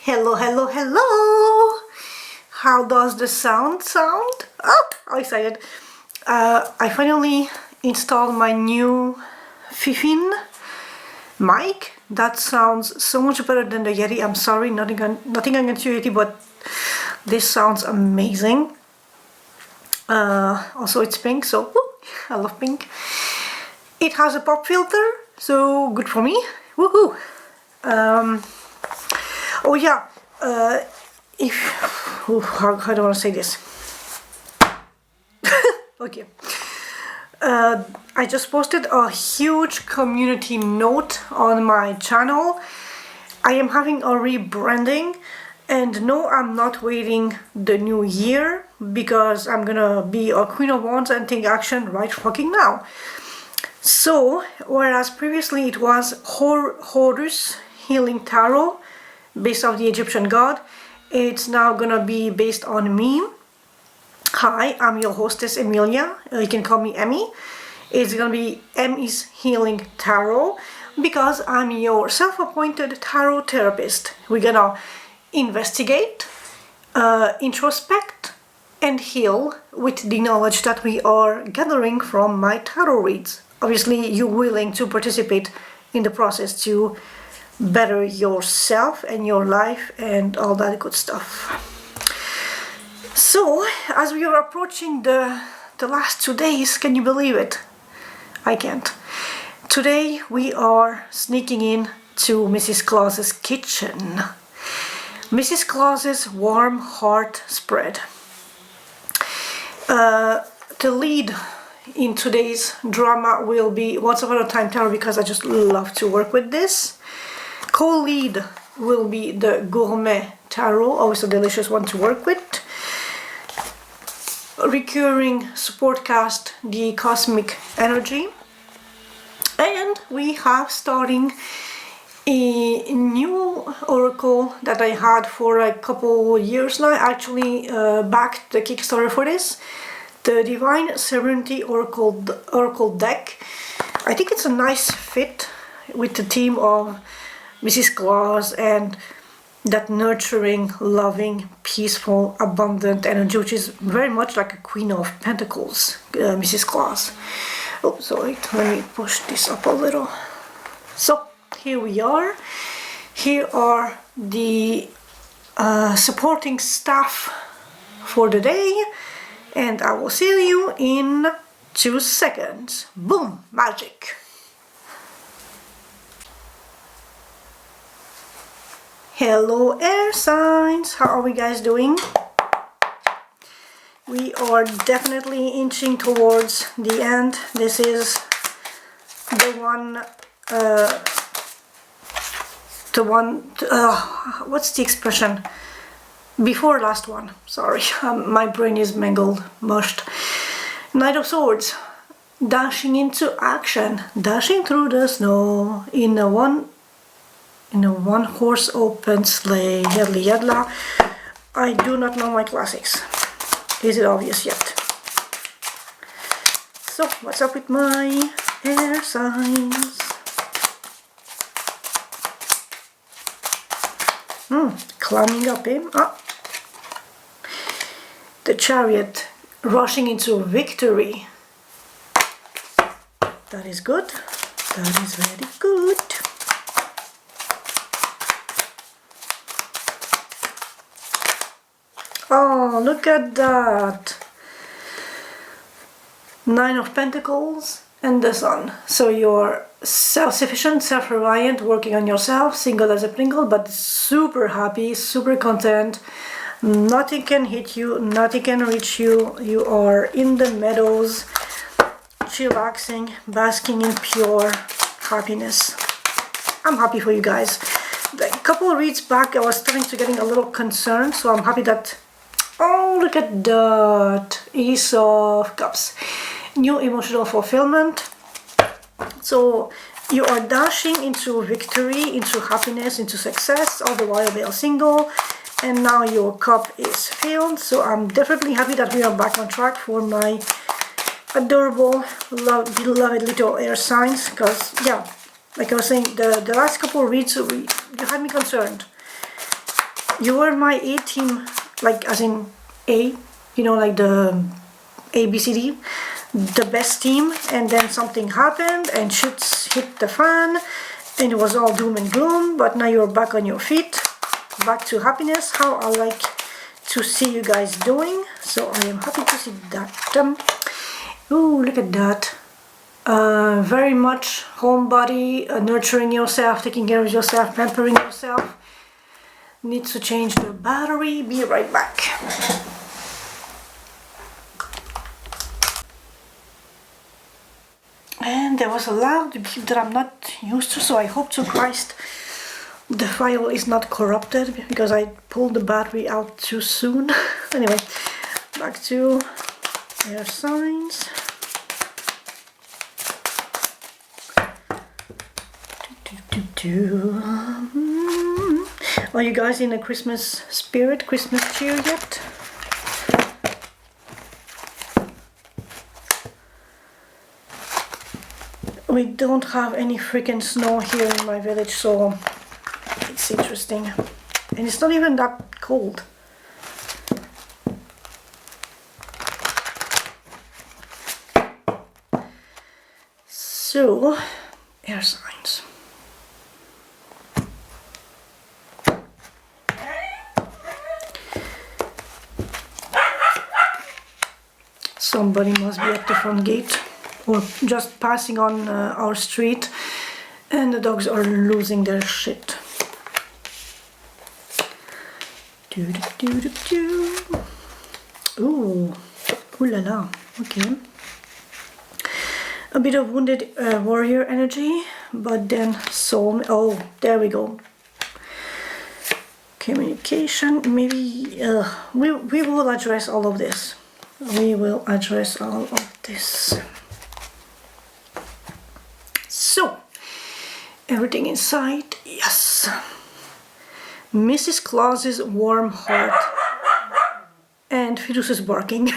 Hello, hello, hello! How does the sound? Oh, how excited! I finally installed my new Fifin mic. That sounds so much better than the Yeti. I'm sorry, nothing against you, Yeti, but this sounds amazing. Also, it's pink, so woo, I love pink. It has a pop filter, so good for me. Woohoo! Oh yeah, how do I want to say this? Okay. I just posted a huge community note on my channel. I am having a rebranding, and no, I'm not waiting the new year because I'm gonna be a Queen of Wands and take action right fucking now. So, whereas previously it was Horus Healing Tarot, based off the Egyptian god, it's now gonna be based on me. Hi, I'm your hostess Emilia. You can call me Emmy. It's gonna be Emmy's Healing Tarot because I'm your self-appointed tarot therapist. We're gonna investigate, introspect, and heal with the knowledge that we are gathering from my tarot reads. Obviously, you're willing to participate in the process to better yourself and your life and all that good stuff. So, as we are approaching the last 2 days, can you believe it? I can't. Today we are sneaking in to Mrs. Claus's kitchen. Mrs. Claus's Warm Hearth Spread. The lead in today's drama will be Once Upon a Time Tarot because I just love to work with this. Co-lead will be the Gourmet Tarot, always a delicious one to work with. Recurring support cast, the Cosmic Energy. And we have starting a new oracle that I had for a couple years now. I actually backed the Kickstarter for this. The Divine Serenity Oracle deck. I think it's a nice fit with the theme of Mrs. Claus and that nurturing, loving, peaceful, abundant energy, which is very much like a Queen of Pentacles, Mrs. Claus. Oh, sorry, let me push this up a little. So, here we are. Here are the supporting staff for the day, and I will see you in 2 seconds. Boom! Magic! Hello air signs, how are we guys doing? We are definitely inching towards the end. This is the one, what's the expression? Before last one, sorry, my brain is mangled, mushed. Knight of Swords, dashing into action, dashing through the snow in a one horse open sleigh. Yadla yadla. I do not know my classics. Is it obvious yet? So, what's up with my air signs? Climbing up him. The Chariot, rushing into victory. That is good. That is very good. Oh, look at that! 9 of Pentacles and the Sun. So you're self-sufficient, self-reliant, working on yourself, single as a Pringle, but super happy, super content. Nothing can hit you, nothing can reach you. You are in the meadows, chillaxing, basking in pure happiness. I'm happy for you guys. A couple of reads back, I was starting to getting a little concerned, so I'm happy that... Oh, look at that! Ace of Cups. New emotional fulfillment. So, you are dashing into victory, into happiness, into success, all the while they are single. And now your cup is filled. So, I'm definitely happy that we are back on track for my adorable, beloved little air signs. Because, yeah, like I was saying, the last couple of reads, you had me concerned. you were my A team, like as in A, you know, like the ABCD, the best team, and then something happened and shit hit the fan and it was all doom and gloom, but now you're back on your feet, back to happiness. How I like to see you guys doing, so I am happy to see that. Oh, look at that. Very much homebody, nurturing yourself, taking care of yourself, pampering yourself. Needs to change the battery. Be right back. And there was a loud beep that I'm not used to, so I hope to Christ the file is not corrupted because I pulled the battery out too soon. Anyway, back to air signs. Are you guys in a Christmas spirit, Christmas cheer yet? We don't have any freaking snow here in my village, so it's interesting. And it's not even that cold. So, air signs. Somebody must be at the front gate or just passing on our street, and the dogs are losing their shit. Ooh, ooh la la, okay. A bit of wounded warrior energy, but then soul. Oh, there we go. Communication. Maybe we will address all of this. We will address all of this. So, everything inside, yes. Mrs. Claus's warm heart. And Fidus is barking.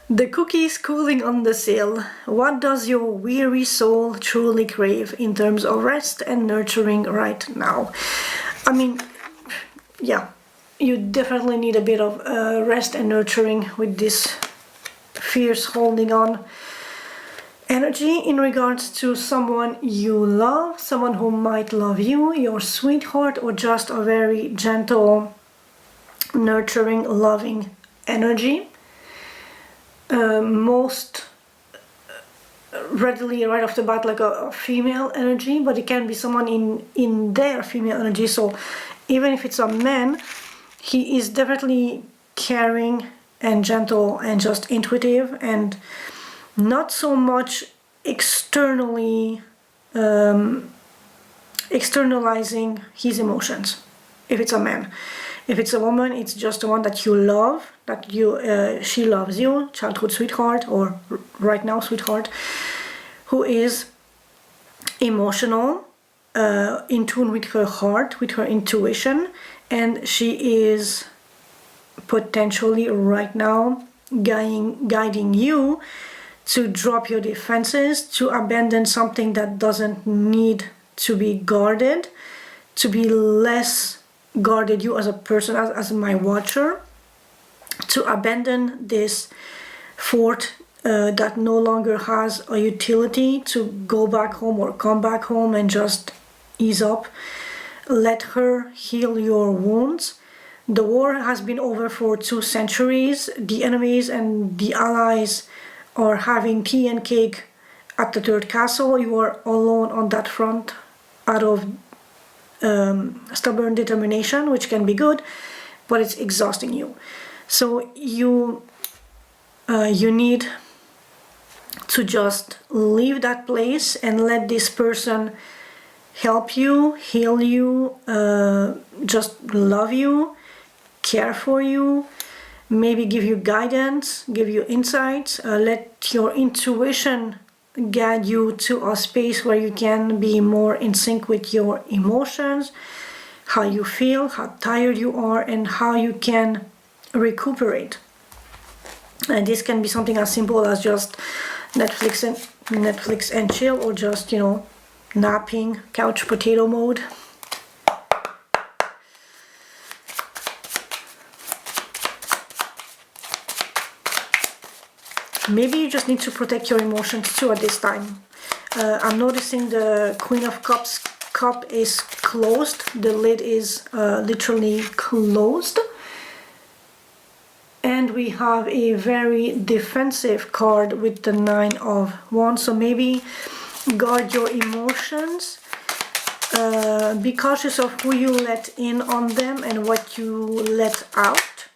The cookies cooling on the sill. What does your weary soul truly crave in terms of rest and nurturing right now? I mean, yeah, you definitely need a bit of rest and nurturing with this fierce holding on energy in regards to someone you love, someone who might love you, your sweetheart, or just a very gentle, nurturing, loving energy. Most readily right off the bat like a female energy, but it can be someone in their female energy. So even if it's a man, he is definitely caring and gentle and just intuitive and not so much externally externalizing his emotions, if it's a man. If it's a woman, it's just the one that you love, that you she loves you, childhood sweetheart, or right now sweetheart, who is emotional, in tune with her heart, with her intuition, and she is potentially right now guiding you to drop your defenses, to abandon something that doesn't need to be guarded, to be less guarded you as a person, as my watcher, to abandon this fort that no longer has a utility, to go back home or come back home and just ease up. Let her heal your wounds. The war has been over for 2 centuries. The enemies and the allies are having tea and cake at the third castle. You are alone on that front out of stubborn determination, which can be good, but it's exhausting you. So you need to just leave that place and let this person help you, heal you, just love you, care for you, maybe give you guidance, give you insights, let your intuition guide you to a space where you can be more in sync with your emotions, how you feel, how tired you are, and how you can recuperate. And this can be something as simple as just Netflix and chill, or just, you know, napping, couch potato mode. maybe you just need to protect your emotions too at this time. I'm noticing the Queen of Cups cup is closed. The lid is literally closed. And we have a very defensive card with the Nine of Wands. So maybe guard your emotions. Be cautious of who you let in on them and what you let out.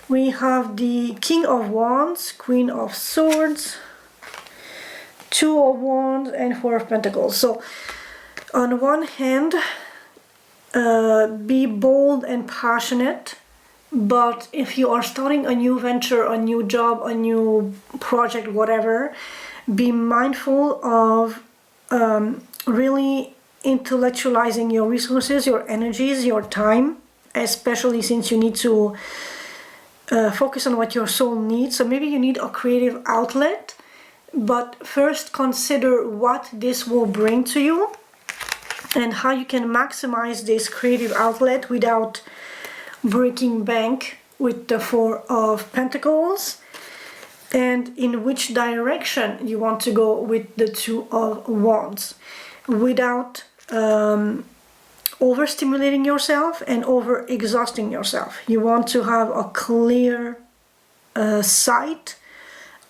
We have the King of Wands, Queen of Swords, Two of Wands, and Four of Pentacles. So on one hand, be bold and passionate, but if you are starting a new venture, a new job, a new project, whatever, be mindful of really intellectualizing your resources, your energies, your time, especially since you need to focus on what your soul needs. So maybe you need a creative outlet, but first consider what this will bring to you and how you can maximize this creative outlet without breaking bank with the Four of Pentacles, and in which direction you want to go with the Two of Wands without overstimulating yourself and over exhausting yourself. You want to have a clear sight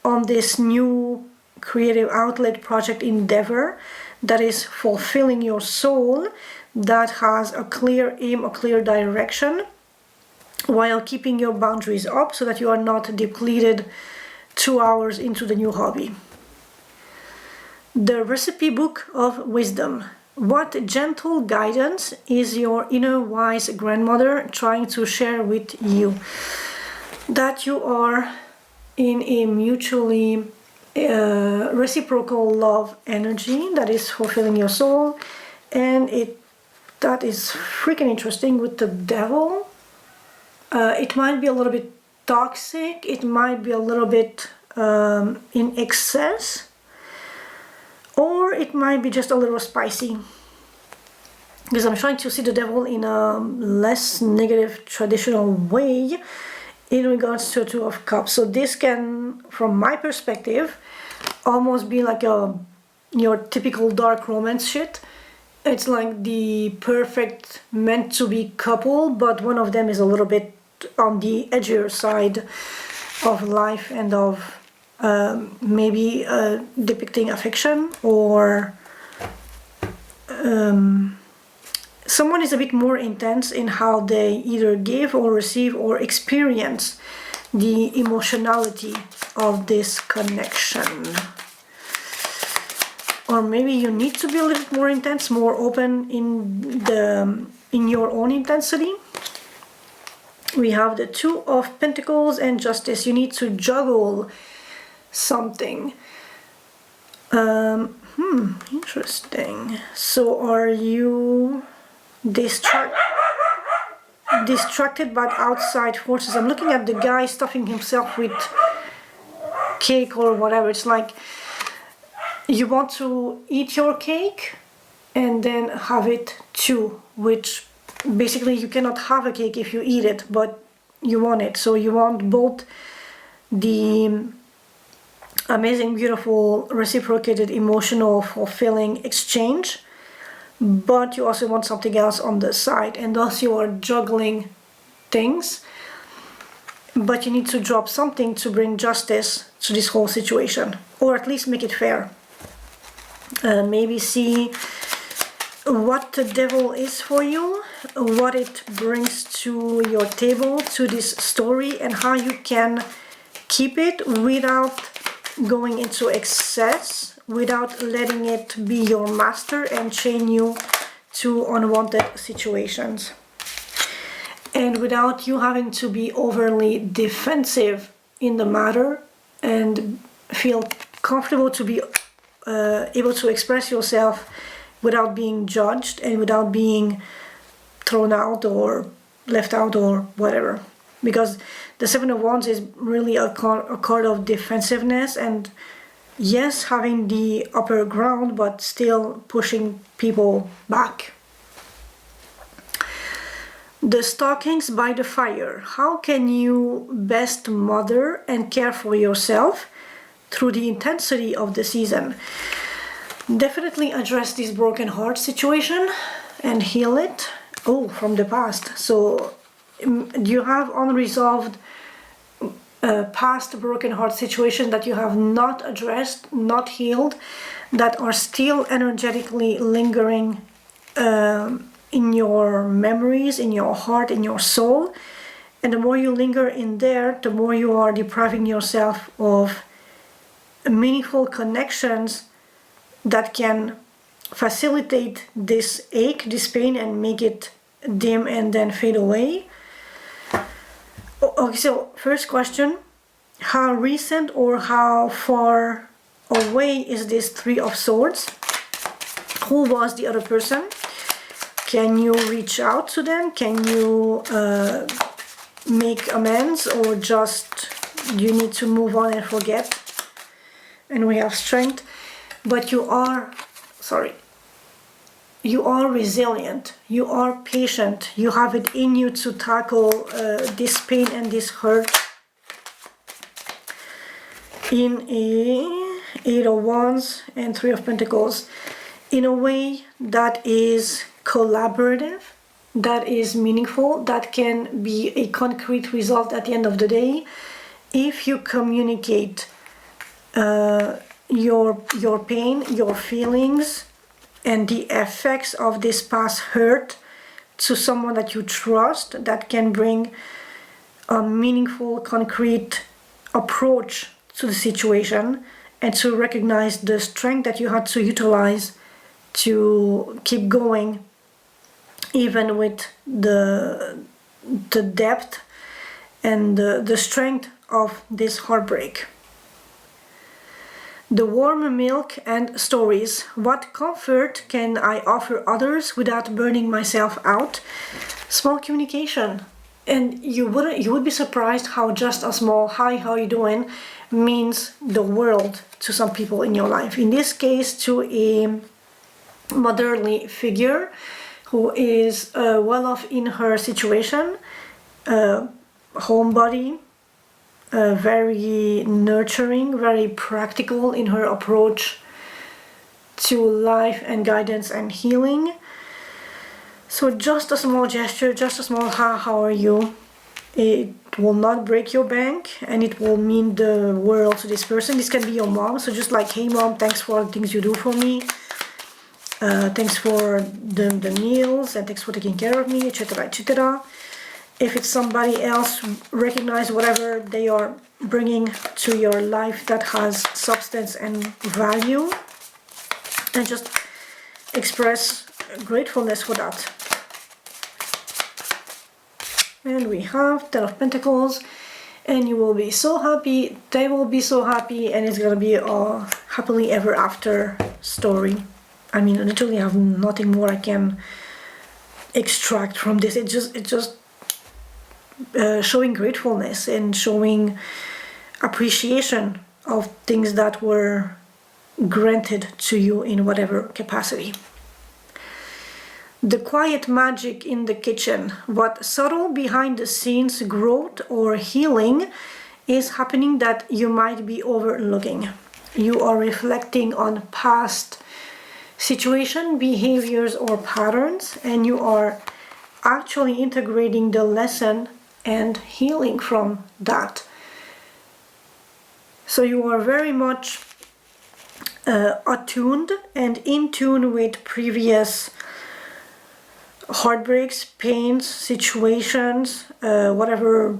on this new creative outlet project endeavor that is fulfilling your soul, that has a clear aim, a clear direction, while keeping your boundaries up so that you are not depleted 2 hours into the new hobby. The Recipe Book of Wisdom. What gentle guidance is your inner wise grandmother trying to share with you? That you are in a mutually reciprocal love energy that is fulfilling your soul, and that is freaking interesting with the Devil. It might be a little bit toxic, it might be a little bit in excess, or it might be just a little spicy, because I'm trying to see the Devil in a less negative traditional way in regards to Two of Cups. So this can, from my perspective, almost be like your typical dark romance shit. It's like the perfect meant to be couple, but one of them is a little bit on the edgier side of life and of maybe depicting affection, or someone is a bit more intense in how they either give or receive or experience the emotionality of this connection. Or maybe you need to be a little bit more intense, more open in your own intensity. We have the Two of Pentacles and Justice. You need to juggle something. Interesting. So are you distracted by outside forces? I'm looking at the guy stuffing himself with cake or whatever. It's like you want to eat your cake and then have it too, which basically you cannot have a cake if you eat it, but you want it. So you want both the amazing, beautiful, reciprocated, emotional, fulfilling exchange, but you also want something else on the side, and thus you are juggling things, but you need to drop something to bring justice to this whole situation, or at least make it fair. Maybe see what the Devil is for you, what it brings to your table, to this story, and how you can keep it without going into excess, without letting it be your master and chain you to unwanted situations, and without you having to be overly defensive in the matter, and feel comfortable to be able to express yourself without being judged and without being thrown out or left out or whatever. Because the Seven of Wands is really a card of defensiveness, and yes, having the upper ground, but still pushing people back. The stockings by the fire. How can you best mother and care for yourself through the intensity of the season? Definitely address this broken heart situation and heal it. Oh, from the past. So you have unresolved past broken heart situation that you have not addressed, not healed, that are still energetically lingering in your memories, in your heart, in your soul. And the more you linger in there, the more you are depriving yourself of meaningful connections that can facilitate this ache, this pain, and make it dim and then fade away. Okay, so first question, how recent or how far away is this Three of Swords? Who was the other person? Can you reach out to them? Can you make amends, or just you need to move on and forget? And we have Strength, but you are resilient, you are patient, you have it in you to tackle this pain and this hurt. In a Eight of Wands and Three of Pentacles, in a way that is collaborative, that is meaningful, that can be a concrete result at the end of the day if you communicate your pain, your feelings, and the effects of this past hurt to someone that you trust, that can bring a meaningful, concrete approach to the situation, and to recognize the strength that you had to utilize to keep going, even with the depth and the strength of this heartbreak. The warm milk and stories. What comfort can I offer others without burning myself out? Small communication. And you would be surprised how just a small "hi, how you doing" means the world to some people in your life. In this case, to a motherly figure who is well off in her situation, homebody, very nurturing, very practical in her approach to life and guidance and healing. So just a small gesture, just a small how are you? It will not break your bank, and it will mean the world to this person. This can be your mom, so just like, "Hey mom, thanks for the things you do for me. Thanks for the meals, and thanks for taking care of me," etc., etc. If it's somebody else, recognize whatever they are bringing to your life that has substance and value, and just express gratefulness for that. And we have Ten of Pentacles, and you will be so happy, they will be so happy, and it's gonna be a happily ever after story. I mean, literally I have nothing more I can extract from this. It's just showing gratefulness and showing appreciation of things that were granted to you in whatever capacity. The quiet magic in the kitchen. What subtle behind the scenes growth or healing is happening that you might be overlooking. You are reflecting on past situation, behaviors, or patterns, and you are actually integrating the lesson and healing from that. So you are very much attuned and in tune with previous heartbreaks, pains, situations, whatever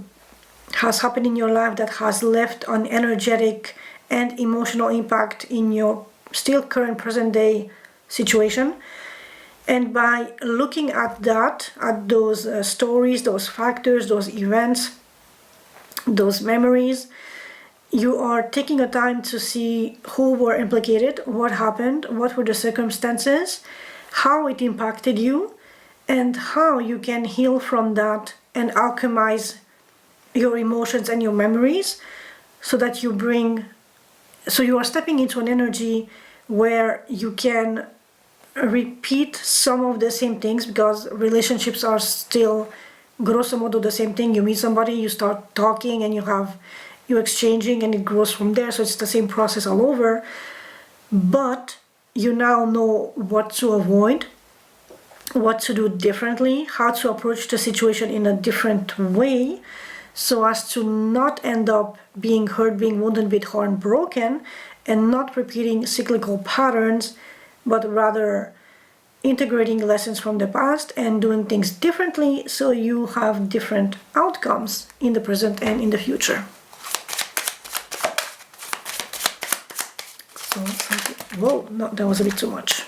has happened in your life that has left an energetic and emotional impact in your still current present day situation. And by looking at that, at those stories, those factors, those events, those memories, you are taking a time to see who were implicated, what happened, what were the circumstances, how it impacted you, and how you can heal from that and alchemize your emotions and your memories, so that you are stepping into an energy where you can repeat some of the same things, because relationships are still grosso modo the same thing. You meet somebody, you start talking, and you're exchanging, and it grows from there. So it's the same process all over, but you now know what to avoid, what to do differently, how to approach the situation in a different way, so as to not end up being hurt, being wounded, being heartbroken, and not repeating cyclical patterns, but rather integrating lessons from the past and doing things differently, so you have different outcomes in the present and in the future. So, whoa, no, that was a bit too much.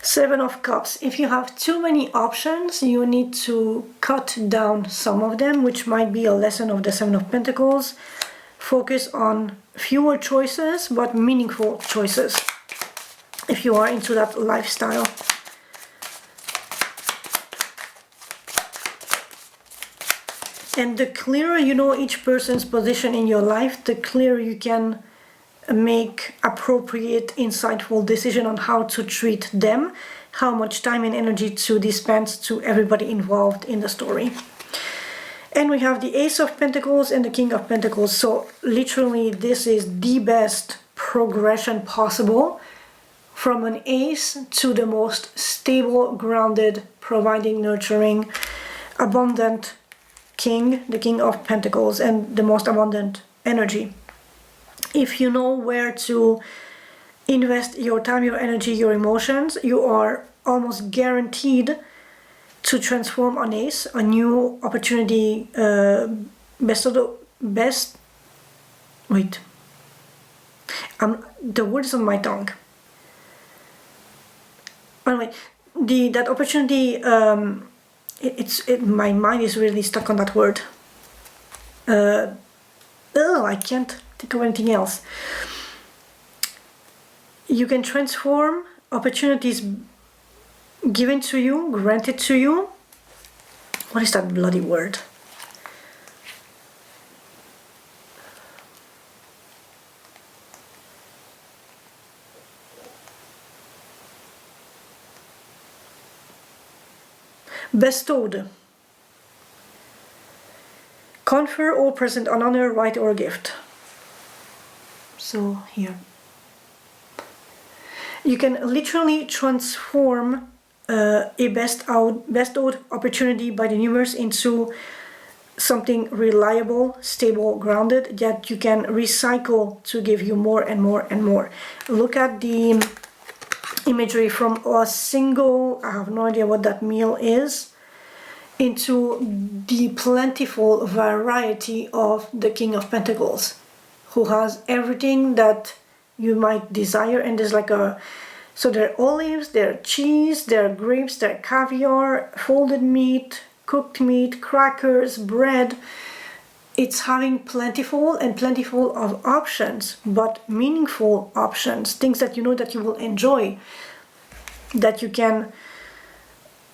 Seven of Cups. If you have too many options, you need to cut down some of them, which might be a lesson of the Seven of Pentacles. Focus on fewer choices, but meaningful choices, if you are into that lifestyle. And the clearer you know each person's position in your life, the clearer you can make appropriate, insightful decision on how to treat them, how much time and energy to dispense to everybody involved in the story. And we have the Ace of Pentacles and the King of Pentacles. So literally this is the best progression possible from an ace to the most stable, grounded, providing, nurturing, abundant king, the King of Pentacles, and the most abundant energy. If you know where to invest your time, your energy, your emotions, you are almost guaranteed to transform an ace, a new opportunity, the word is on my tongue. Anyway, that opportunity, my mind is really stuck on that word. I can't think of anything else. You can transform opportunities given to you, granted to you. What is that bloody word? Bestowed. Confer or present an honor, right, or a gift. So here. You can literally transform a bestowed opportunity by the universe into something reliable, stable, grounded, that you can recycle to give you more and more and more. Look at the imagery from a single, I have no idea what that meal is, into the plentiful variety of the King of Pentacles, who has everything that you might desire. And there's like so there are olives, there are cheese, there are grapes, there are caviar, folded meat, cooked meat, crackers, bread. It's having plentiful of options, but meaningful options, things that you know that you will enjoy, that you can,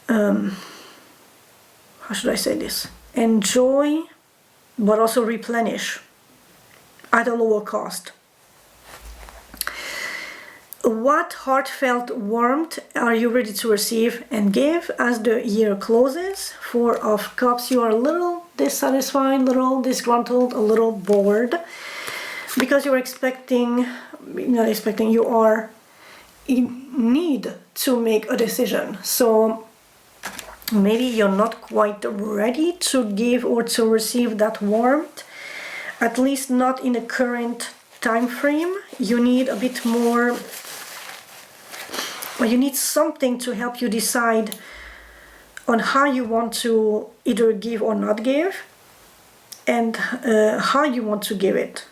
how should I say this? Enjoy, but also replenish at a lower cost. What heartfelt warmth are you ready to receive and give as the year closes? Four of Cups. You are a little dissatisfied, a little disgruntled, a little bored, because you are in need to make a decision. So maybe you're not quite ready to give or to receive that warmth, at least not in the current time frame. You need a bit more, or you need something to help you decide on how you want to either give or not give, and how you want to give it.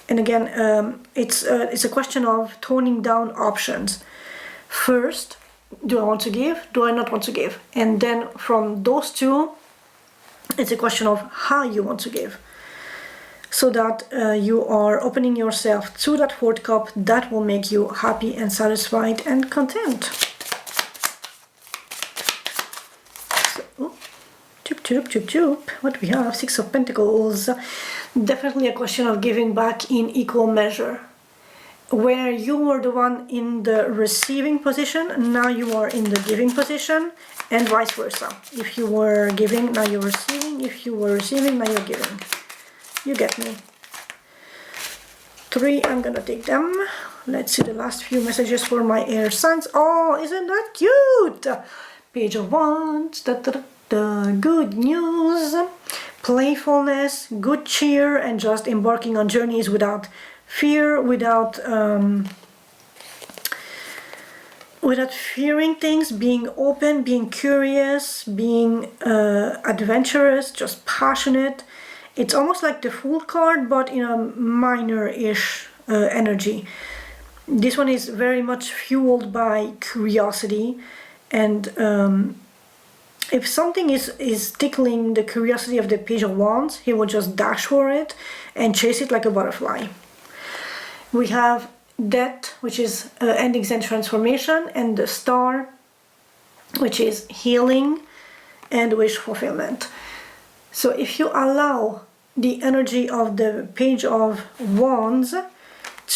And again, it's a question of toning down options. First, do I want to give? Do I not want to give? And then from those two, it's a question of how you want to give, so that you are opening yourself to that fourth cup that will make you happy and satisfied and content. So, What we have? Six of Pentacles. Definitely a question of giving back in equal measure. Where you were the one in the receiving position, now you are in the giving position, and vice versa. If you were giving, now you're receiving. If you were receiving, now you're giving. You get me. 3, I'm gonna take them. Let's see the last few messages for my air signs. Oh, isn't that cute? Page of Wands. The good news. Playfulness, good cheer, and just embarking on journeys without fear, without fearing things, being open, being curious, being adventurous, just passionate. It's almost like the Fool card, but in a minor-ish energy. This one is very much fueled by curiosity, and if something is tickling the curiosity of the Page of Wands, he will just dash for it and chase it like a butterfly. We have Death, which is endings and transformation, and the Star, which is healing and wish fulfillment. So if you allow the energy of the Page of Wands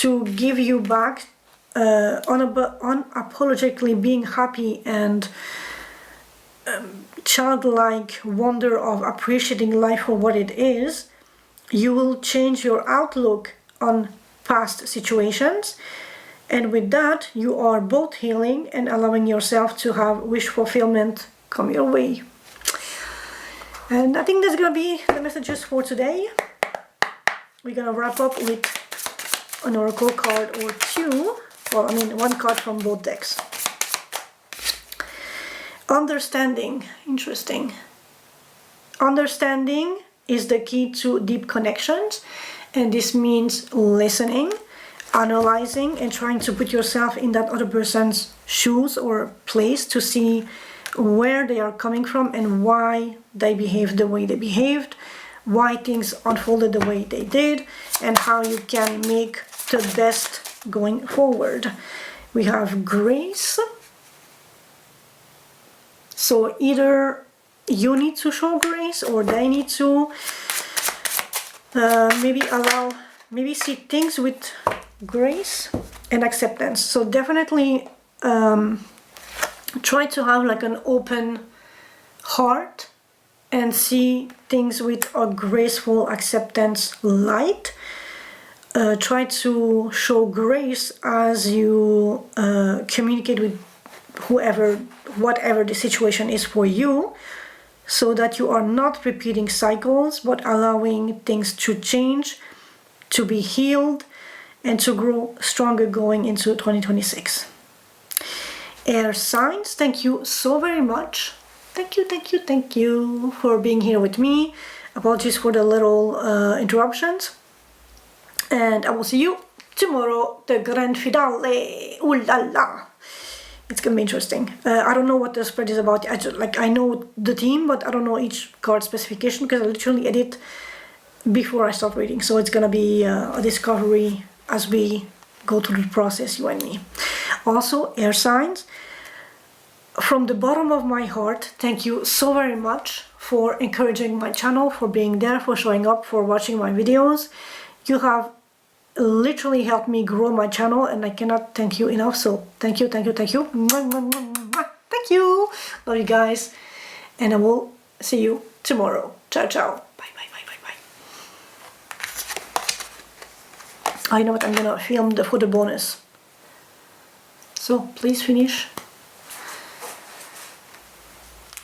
to give you back unapologetically being happy and childlike wonder of appreciating life for what it is, you will change your outlook on past situations, and with that you are both healing and allowing yourself to have wish fulfillment come your way. And I think that's gonna be the messages for today. We're gonna wrap up with an oracle card or two. Well, I mean, one card from both decks. Understanding, interesting. Understanding is the key to deep connections, and this means listening, analyzing, and trying to put yourself in that other person's shoes or place to see where they are coming from and why they behaved the way they behaved, why things unfolded the way they did, and how you can make the best going forward. We have grace. So either you need to show grace or they need to maybe see things with grace and acceptance. So definitely try to have like an open heart and see things with a graceful acceptance light. Try to show grace as you communicate with whatever the situation is for you, so that you are not repeating cycles but allowing things to change, to be healed, and to grow stronger going into 2026. Air signs, thank you so very much. Thank you for being here with me. Apologies for the little interruptions, and I will see you tomorrow, the grand finale. Ooh la la. It's gonna be interesting. I don't know what the spread is about. I know the theme, but I don't know each card specification because I literally edit before I start reading. So it's gonna be a discovery as we go through the process, you and me. Also, air signs. From the bottom of my heart, thank you so very much for encouraging my channel, for being there, for showing up, for watching my videos. You have literally helped me grow my channel, and I cannot thank you enough. So thank you. Thank you. Love you guys, and I will see you tomorrow. Ciao. Bye. I know what I'm gonna film for the bonus. So please finish.